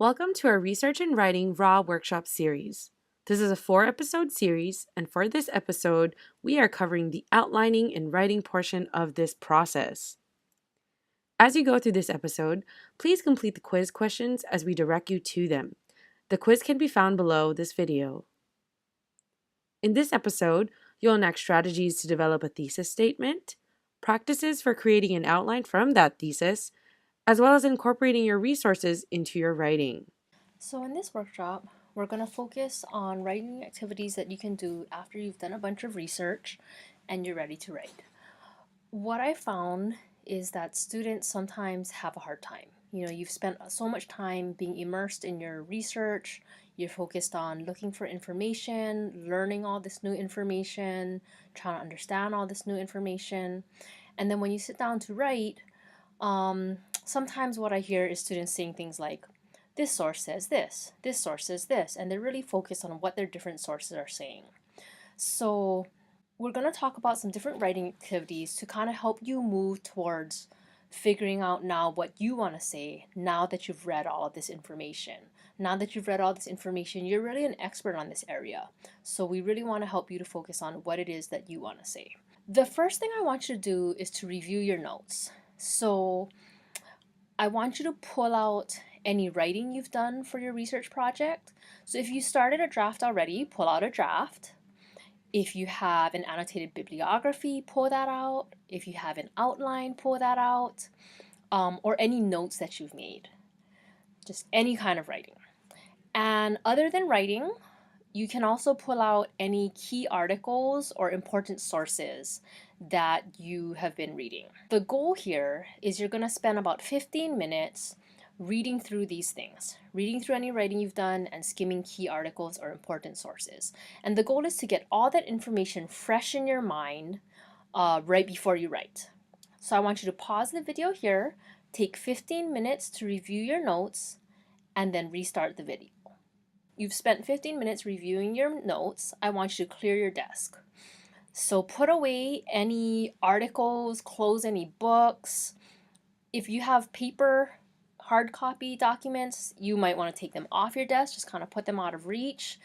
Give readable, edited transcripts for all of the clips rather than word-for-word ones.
Welcome to our Research and Writing RaW workshop series. This is a 4-episode series, and for this episode, we are covering the outlining and writing portion of this process. As you go through this episode, please complete the quiz questions as we direct you to them. The quiz can be found below this video. In this episode, you'll enact strategies to develop a thesis statement, practices for creating an outline from that thesis, as well as incorporating your resources into your writing. So in this workshop, we're going to focus on writing activities that you can do after you've done a bunch of research and you're ready to write. What I found is that students sometimes have a hard time. You've spent so much time being immersed in your research, you're focused on looking for information, learning all this new information, trying to understand all this new information. And then when you sit down to write, sometimes what I hear is students saying things like, this source says this source says this, and they're really focused on what their different sources are saying. So we're going to talk about some different writing activities to kind of help you move towards figuring out now what you want to say now that you've read all of this information. Now that you've read all this information, you're really an expert on this area. So we really want to help you to focus on what it is that you want to say. The first thing I want you to do is to review your notes. So I want you to pull out any writing you've done for your research project. So if you started a draft already, pull out a draft. If you have an annotated bibliography, pull that out. If you have an outline, pull that out. Or any notes that you've made. Just any kind of writing. And other than writing, you can also pull out any key articles or important sources that you have been reading. The goal here is you're going to spend about 15 minutes reading through these things, reading through any writing you've done and skimming key articles or important sources. And the goal is to get all that information fresh in your mind right before you write. So I want you to pause the video here, take 15 minutes to review your notes, and then restart the video. You've spent 15 minutes reviewing your notes. I want you to clear your desk. So put away any articles, close any books. If you have paper, hard copy documents, you might want to take them off your desk, just kind of put them out of reach.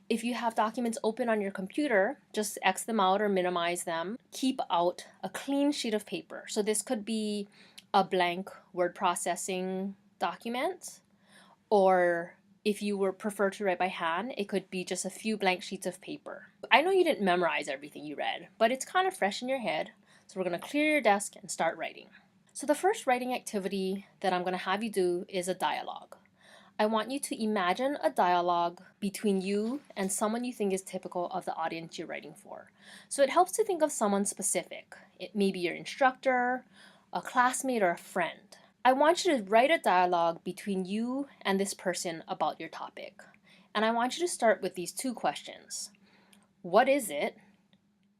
If you have documents open on your computer, just X them out or minimize them. Keep out a clean sheet of paper. So this could be a blank word processing document, or if you would prefer to write by hand, it could be just a few blank sheets of paper. I know you didn't memorize everything you read, but it's kind of fresh in your head. So we're going to clear your desk and start writing. So the first writing activity that I'm going to have you do is a dialogue. I want you to imagine a dialogue between you and someone you think is typical of the audience you're writing for. So it helps to think of someone specific. It may be your instructor, a classmate, or a friend. I want you to write a dialogue between you and this person about your topic. And I want you to start with these two questions. What is it?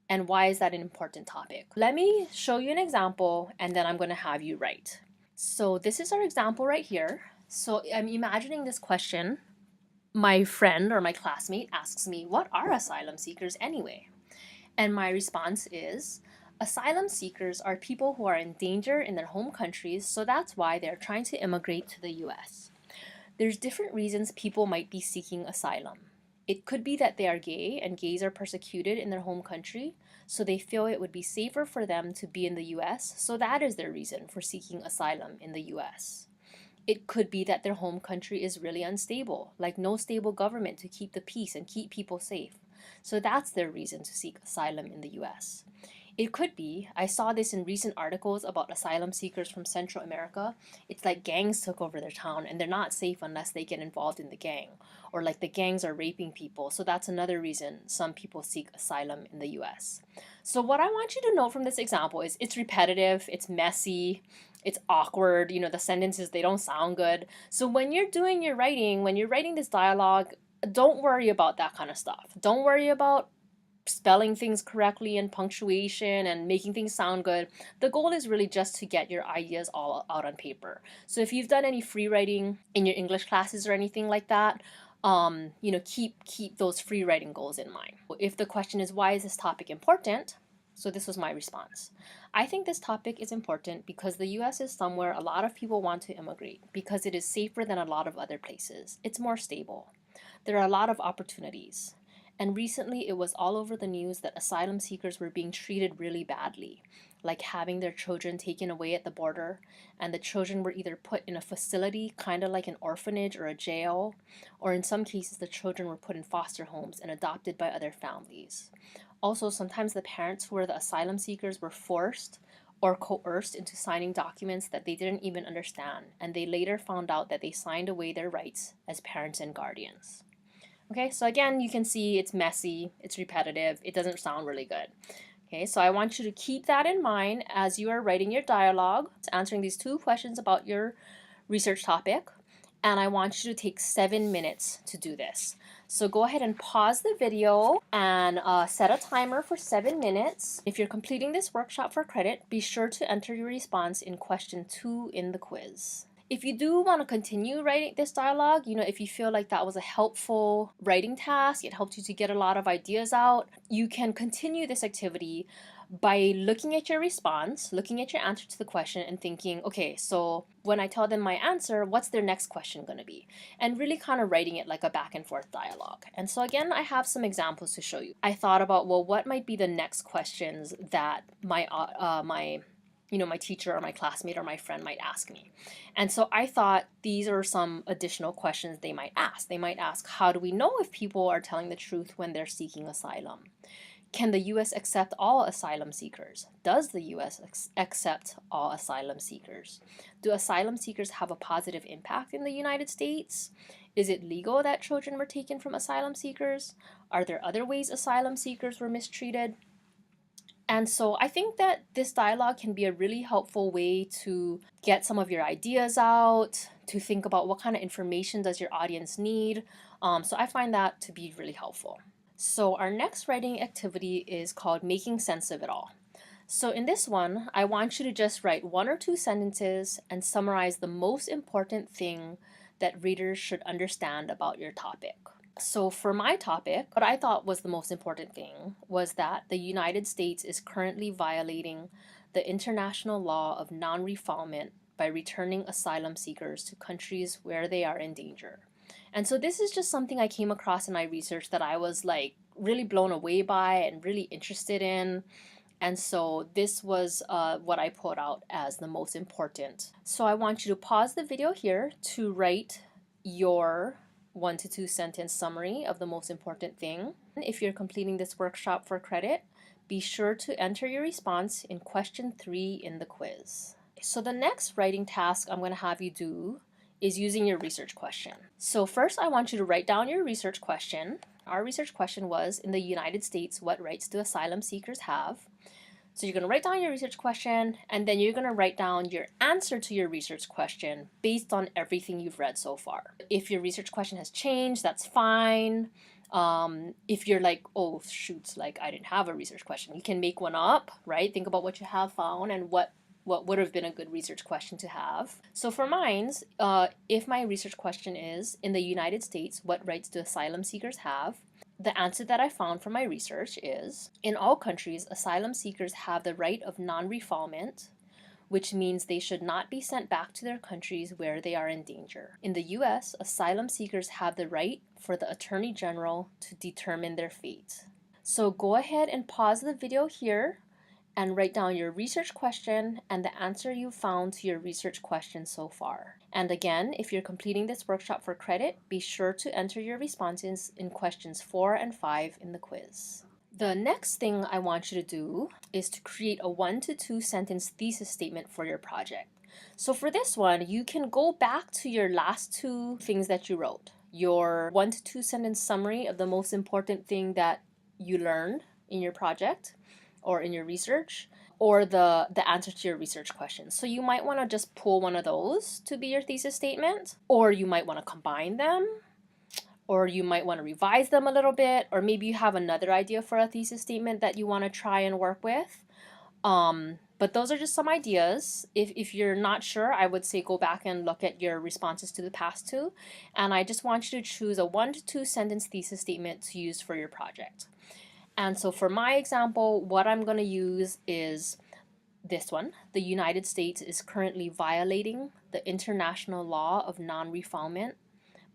And why is that an important topic? Let me show you an example, and then I'm going to have you write. So this is our example right here. So I'm imagining this question. My friend or my classmate asks me, what are asylum seekers anyway? And my response is, asylum seekers are people who are in danger in their home countries, so that's why they're trying to immigrate to the US. There's different reasons people might be seeking asylum. It could be that they are gay and gays are persecuted in their home country, so they feel it would be safer for them to be in the US, so that is their reason for seeking asylum in the US. It could be that their home country is really unstable, like no stable government to keep the peace and keep people safe. So that's their reason to seek asylum in the US. It could be, I saw this in recent articles about asylum seekers from Central America, it's like gangs took over their town and they're not safe unless they get involved in the gang. Or like the gangs are raping people, so that's another reason some people seek asylum in the US. So what I want you to know from this example is it's repetitive, it's messy, it's awkward, the sentences, they don't sound good. So when you're doing your writing, when you're writing this dialogue, don't worry about that kind of stuff. Don't worry about spelling things correctly and punctuation and making things sound good. The goal is really just to get your ideas all out on paper. So if you've done any free writing in your English classes or anything like that, keep those free writing goals in mind. If the question is, why is this topic important? So this was my response. I think this topic is important because the US is somewhere a lot of people want to immigrate because it is safer than a lot of other places. It's more stable. There are a lot of opportunities. And recently it was all over the news that asylum seekers were being treated really badly, like having their children taken away at the border, and the children were either put in a facility, kind of like an orphanage or a jail, or in some cases the children were put in foster homes and adopted by other families. Also, sometimes the parents who were the asylum seekers were forced or coerced into signing documents that they didn't even understand, and they later found out that they signed away their rights as parents and guardians. Okay, so again, you can see it's messy, it's repetitive, it doesn't sound really good. Okay, so I want you to keep that in mind as you are writing your dialogue, answering these 2 questions about your research topic, and I want you to take 7 minutes to do this. So go ahead and pause the video and set a timer for 7 minutes. If you're completing this workshop for credit, be sure to enter your response in question 2 in the quiz. If you do want to continue writing this dialogue, if you feel like that was a helpful writing task, it helped you to get a lot of ideas out, you can continue this activity by looking at your response, looking at your answer to the question and thinking, okay, so when I tell them my answer, what's their next question going to be? And really kind of writing it like a back and forth dialogue. And so again, I have some examples to show you. I thought about, well, what might be the next questions that my teacher or my classmate or my friend might ask me. And so I thought these are some additional questions they might ask. They might ask, how do we know if people are telling the truth when they're seeking asylum? Can the U.S. accept all asylum seekers? Does the U.S. accept all asylum seekers? Do asylum seekers have a positive impact in the United States? Is it legal that children were taken from asylum seekers? Are there other ways asylum seekers were mistreated? And so I think that this dialogue can be a really helpful way to get some of your ideas out, to think about what kind of information does your audience need. So I find that to be really helpful. So our next writing activity is called Making Sense of It All. So in this one, I want you to just write 1 or 2 sentences and summarize the most important thing that readers should understand about your topic. So for my topic, what I thought was the most important thing was that the United States is currently violating the international law of non-refoulement by returning asylum seekers to countries where they are in danger. And so this is just something I came across in my research that I was like really blown away by and really interested in. And so this was what I put out as the most important. So I want you to pause the video here to write your 1 to 2 sentence summary of the most important thing. If you're completing this workshop for credit, be sure to enter your response in question 3 in the quiz. So the next writing task I'm going to have you do is using your research question. So first I want you to write down your research question. Our research question was, in the United States, what rights do asylum seekers have? So you're going to write down your research question, and then you're going to write down your answer to your research question based on everything you've read so far. If your research question has changed, that's fine. If you're like, oh, shoot, like I didn't have a research question, you can make one up, right? Think about what you have found and what would have been a good research question to have. So for mine, if my research question is, in the United States, what rights do asylum seekers have? The answer that I found from my research is, in all countries, asylum seekers have the right of non-refoulement, which means they should not be sent back to their countries where they are in danger. In the US, asylum seekers have the right for the Attorney General to determine their fate. So go ahead and pause the video here and write down your research question and the answer you found to your research question so far. And again, if you're completing this workshop for credit, be sure to enter your responses in questions 4 and 5 in the quiz. The next thing I want you to do is to create a 1 to 2 sentence thesis statement for your project. So for this one, you can go back to your last 2 things that you wrote. Your 1 to 2 sentence summary of the most important thing that you learned in your project or in your research, or the answer to your research question. So you might want to just pull one of those to be your thesis statement, or you might want to combine them, or you might want to revise them a little bit, or maybe you have another idea for a thesis statement that you want to try and work with. But those are just some ideas. If you're not sure, I would say go back and look at your responses to the past 2. And I just want you to choose a 1 to 2 sentence thesis statement to use for your project. And so for my example, what I'm going to use is this one. The United States is currently violating the international law of non-refoulement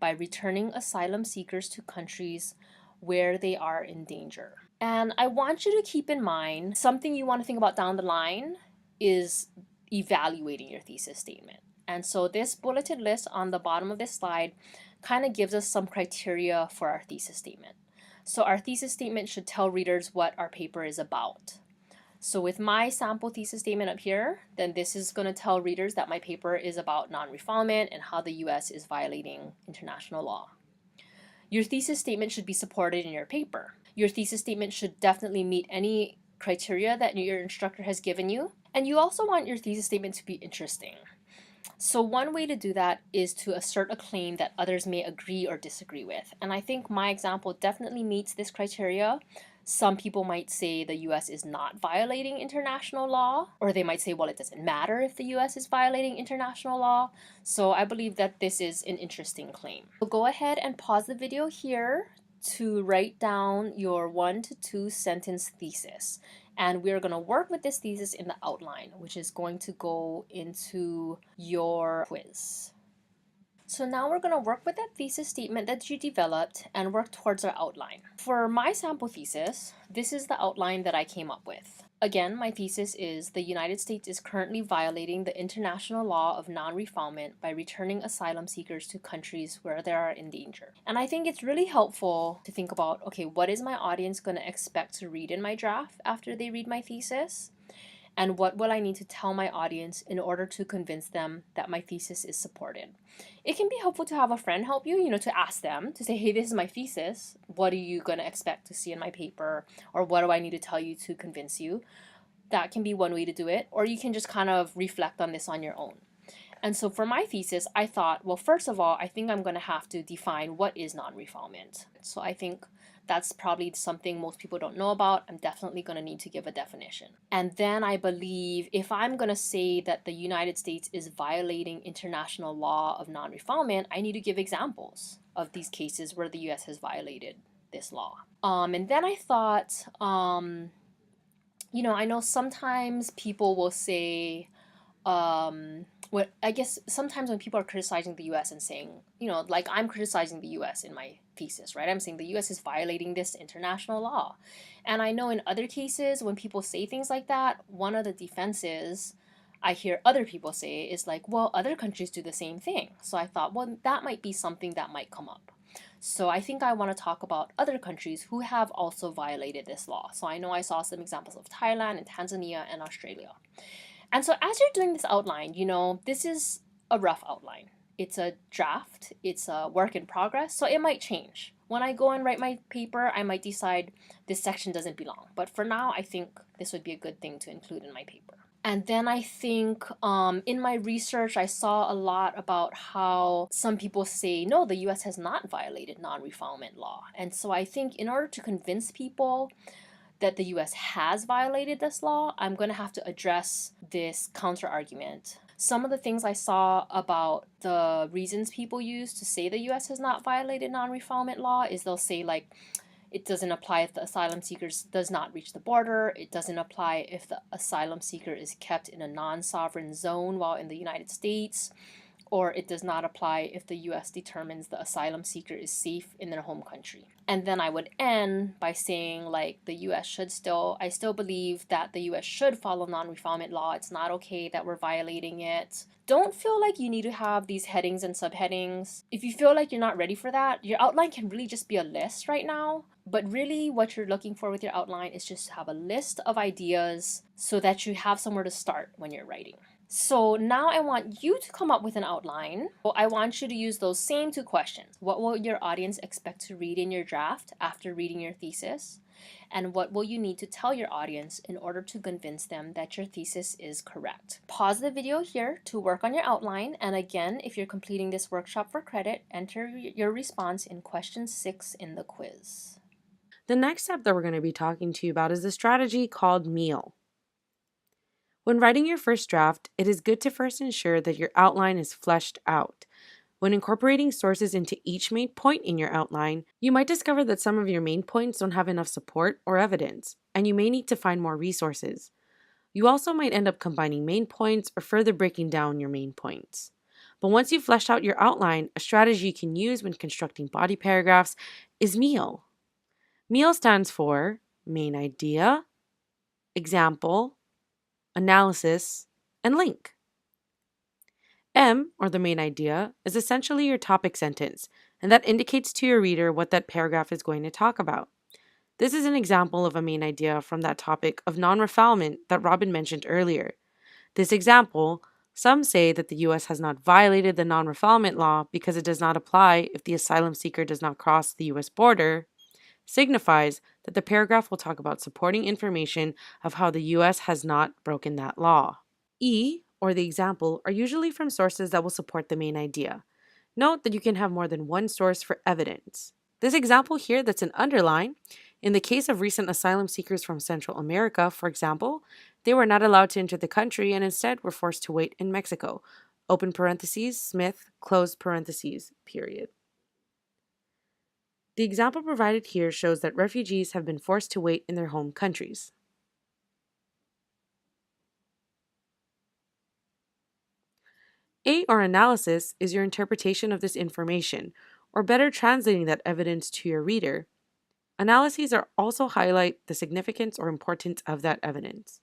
by returning asylum seekers to countries where they are in danger. And I want you to keep in mind something you want to think about down the line is evaluating your thesis statement. And so this bulleted list on the bottom of this slide kind of gives us some criteria for our thesis statement. So our thesis statement should tell readers what our paper is about. So with my sample thesis statement up here, then this is going to tell readers that my paper is about non-refoulement and how the US is violating international law. Your thesis statement should be supported in your paper. Your thesis statement should definitely meet any criteria that your instructor has given you. And you also want your thesis statement to be interesting. So one way to do that is to assert a claim that others may agree or disagree with. And I think my example definitely meets this criteria. Some people might say the US is not violating international law, or they might say, well, it doesn't matter if the US is violating international law. So I believe that this is an interesting claim. So go ahead and pause the video here to write down your 1 to 2 sentence thesis. And we're going to work with this thesis in the outline, which is going to go into your quiz. So now we're going to work with that thesis statement that you developed and work towards our outline. For my sample thesis, this is the outline that I came up with. Again, my thesis is the United States is currently violating the international law of non-refoulement by returning asylum seekers to countries where they are in danger. And I think it's really helpful to think about, okay, what is my audience going to expect to read in my draft after they read my thesis? And what will I need to tell my audience in order to convince them that my thesis is supported? It can be helpful to have a friend help you, to ask them, to say, hey, this is my thesis. What are you going to expect to see in my paper? Or what do I need to tell you to convince you? That can be one way to do it. Or you can just kind of reflect on this on your own. And so for my thesis, I thought, well, first of all, I think I'm going to have to define what is non-refoulement. So I think that's probably something most people don't know about. I'm definitely going to need to give a definition. And then I believe if I'm going to say that the United States is violating international law of non-refoulement, I need to give examples of these cases where the US has violated this law. And then I thought, I know sometimes people will say, what I guess sometimes when people are criticizing the US and saying, like I'm criticizing the US in my thesis, right? I'm saying the US is violating this international law. And I know in other cases, when people say things like that, one of the defenses I hear other people say is like, well, other countries do the same thing. So I thought, well, that might be something that might come up. So I think I want to talk about other countries who have also violated this law. So I know I saw some examples of Thailand and Tanzania and Australia. And so as you're doing this outline, this is a rough outline. It's a draft, it's a work in progress, so it might change. When I go and write my paper, I might decide this section doesn't belong. But for now, I think this would be a good thing to include in my paper. And then I think in my research, I saw a lot about how some people say, no, the US has not violated non-refoulement law. And so I think in order to convince people that the US has violated this law, I'm going to have to address this counter argument. Some of the things I saw about the reasons people use to say the US has not violated non-refoulement law is they'll say like, it doesn't apply if the asylum seeker does not reach the border. It doesn't apply if the asylum seeker is kept in a non-sovereign zone while in the United States. Or it does not apply if the US determines the asylum seeker is safe in their home country. And then I would end by saying like I still believe that the US should follow non-refoulement law. It's not okay that we're violating it. Don't feel like you need to have these headings and subheadings. If you feel like you're not ready for that, your outline can really just be a list right now. But really what you're looking for with your outline is just to have a list of ideas so that you have somewhere to start when you're writing. So now I want you to come up with an outline. Well, I want you to use those same 2 questions. What will your audience expect to read in your draft after reading your thesis? And what will you need to tell your audience in order to convince them that your thesis is correct? Pause the video here to work on your outline. And again, if you're completing this workshop for credit, enter your response in question 6 in the quiz. The next step that we're going to be talking to you about is a strategy called meal. When writing your first draft, it is good to first ensure that your outline is fleshed out. When incorporating sources into each main point in your outline, you might discover that some of your main points don't have enough support or evidence, and you may need to find more resources. You also might end up combining main points or further breaking down your main points. But once you've fleshed out your outline, a strategy you can use when constructing body paragraphs is MEAL. MEAL stands for main idea, example, analysis, and link. M, or the main idea, is essentially your topic sentence, and that indicates to your reader what that paragraph is going to talk about. This is an example of a main idea from that topic of non-refoulement that Robin mentioned earlier. This example, some say that the US has not violated the non-refoulement law because it does not apply if the asylum seeker does not cross the US border, signifies that the paragraph will talk about supporting information of how the US has not broken that law. E, or the example, are usually from sources that will support the main idea. Note that you can have more than one source for evidence. This example here that's an underline, in the case of recent asylum seekers from Central America, for example, they were not allowed to enter the country and instead were forced to wait in Mexico. Open parentheses, Smith, close parentheses, period. The example provided here shows that refugees have been forced to wait in their home countries. A, or analysis, is your interpretation of this information, or better translating that evidence to your reader. Analyses are also highlight the significance or importance of that evidence.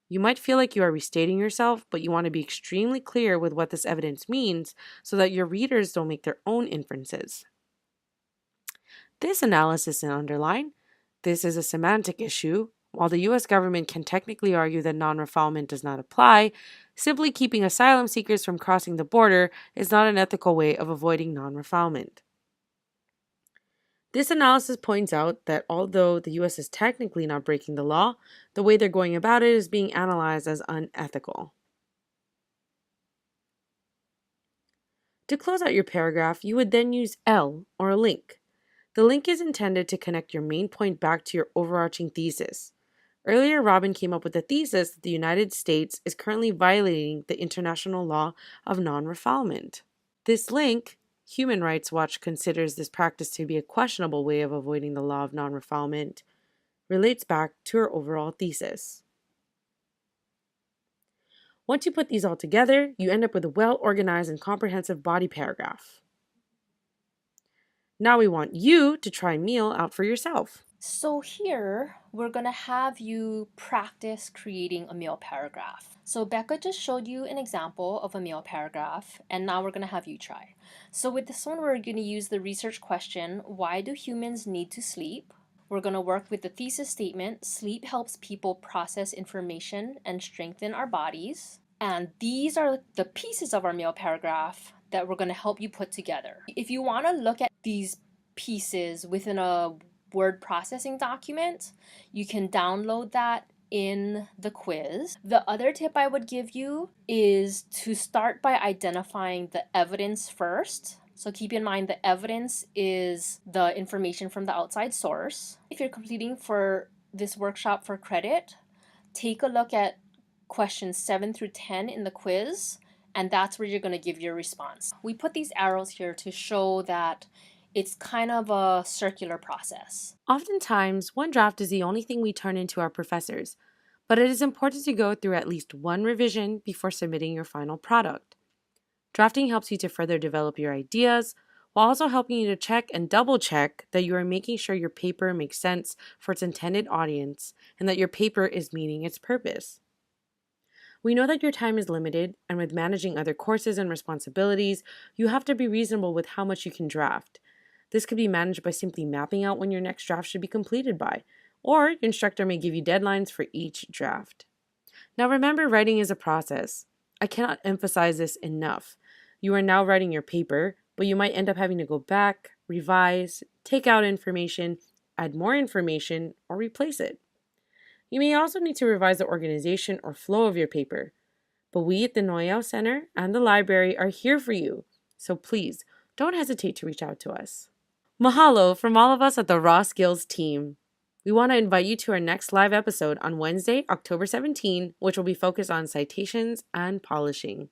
You might feel like you are restating yourself, but you want to be extremely clear with what this evidence means so that your readers don't make their own inferences. This analysis and underline, this is a semantic issue. While the US government can technically argue that non-refoulement does not apply, simply keeping asylum seekers from crossing the border is not an ethical way of avoiding non-refoulement. This analysis points out that although the US is technically not breaking the law, the way they're going about it is being analyzed as unethical. To close out your paragraph, you would then use L, or a link. The link is intended to connect your main point back to your overarching thesis. Earlier, Robin came up with the thesis that the United States is currently violating the international law of non-refoulement. This link, Human Rights Watch considers this practice to be a questionable way of avoiding the law of non-refoulement, relates back to her overall thesis. Once you put these all together, you end up with a well-organized and comprehensive body paragraph. Now we want you to try MEAL out for yourself. So here, we're gonna have you practice creating a meal paragraph. So Becca just showed you an example of a meal paragraph, and now we're gonna have you try. So with this one, we're gonna use the research question, why do humans need to sleep? We're gonna work with the thesis statement, sleep helps people process information and strengthen our bodies. And these are the pieces of our meal paragraph that we're gonna help you put together. If you wanna look at these pieces within a word processing document, you can download that in the quiz. The other tip I would give you is to start by identifying the evidence first. So keep in mind the evidence is the information from the outside source. If you're completing for this workshop for credit, take a look at questions 7 through 10 in the quiz, and that's where you're going to give your response. We put these arrows here to show that it's kind of a circular process. Oftentimes, one draft is the only thing we turn into our professors, but it is important to go through at least one revision before submitting your final product. Drafting helps you to further develop your ideas, while also helping you to check and double check that you are making sure your paper makes sense for its intended audience and that your paper is meeting its purpose. We know that your time is limited, and with managing other courses and responsibilities, you have to be reasonable with how much you can draft. This could be managed by simply mapping out when your next draft should be completed by, or your instructor may give you deadlines for each draft. Now remember, writing is a process. I cannot emphasize this enough. You are now writing your paper, but you might end up having to go back, revise, take out information, add more information, or replace it. You may also need to revise the organization or flow of your paper. But we at the Noyau Center and the library are here for you, so please don't hesitate to reach out to us. Mahalo from all of us at the RaW Skills team. We want to invite you to our next live episode on Wednesday, October 17, which will be focused on citations and polishing.